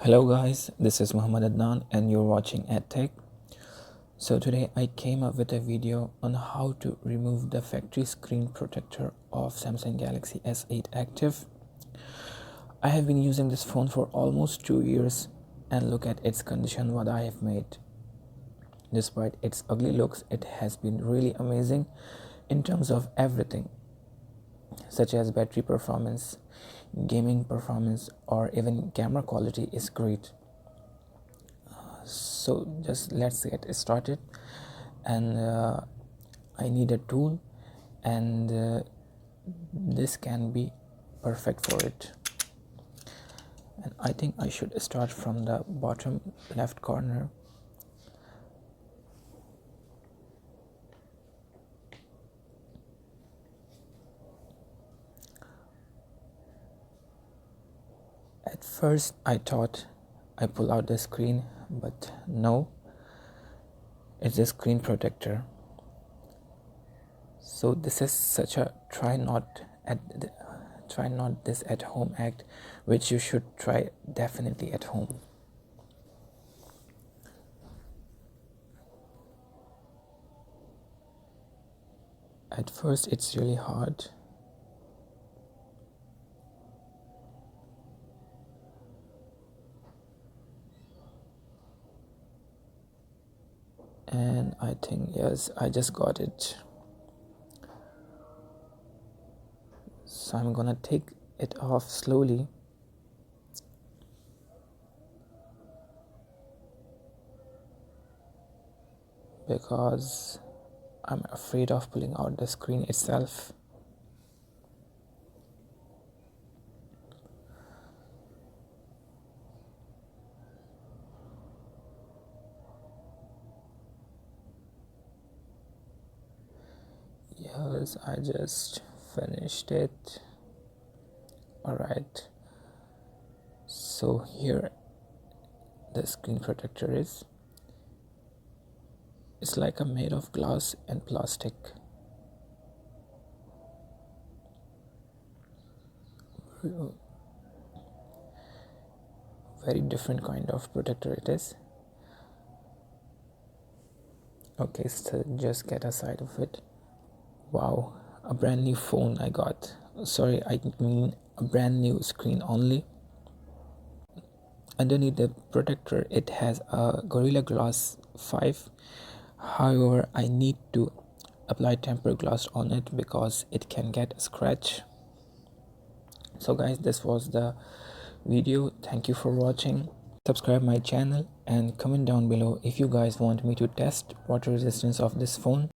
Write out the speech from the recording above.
Hello guys, this is Muhammad Adnan and you're watching EdTech. So today I came up with a video on how to remove the factory screen protector of Samsung Galaxy S8 Active. I have been using this phone for almost 2 years and look at its condition what I have made. Despite its ugly looks, it has been really amazing in terms of everything, such as battery performance, gaming performance, or even camera quality is great. So just let's get started. And I need a tool, and this can be perfect for it. And I think I should start from the bottom left corner. At first I thought I pull out the screen, but no, it's a screen protector. So this is such a try not this at home act, which you should try definitely at home. At first it's really hard, and I think yes, I just got it. So I'm gonna take it off slowly. Because I'm afraid of pulling out the screen itself. Yes, I just finished it. Alright, so here the screen protector is. It's like a made of glass and plastic. Very different kind of protector it is. Okay, so just get aside of it. Wow, a brand new phone I got. Sorry, I mean a brand new screen only. Underneath the protector it has a Gorilla Glass 5. However, I need to apply tempered glass on it because it can get a scratch. So guys, this was the video. Thank you for watching. Subscribe my channel and comment down below if you guys want me to test water resistance of this phone.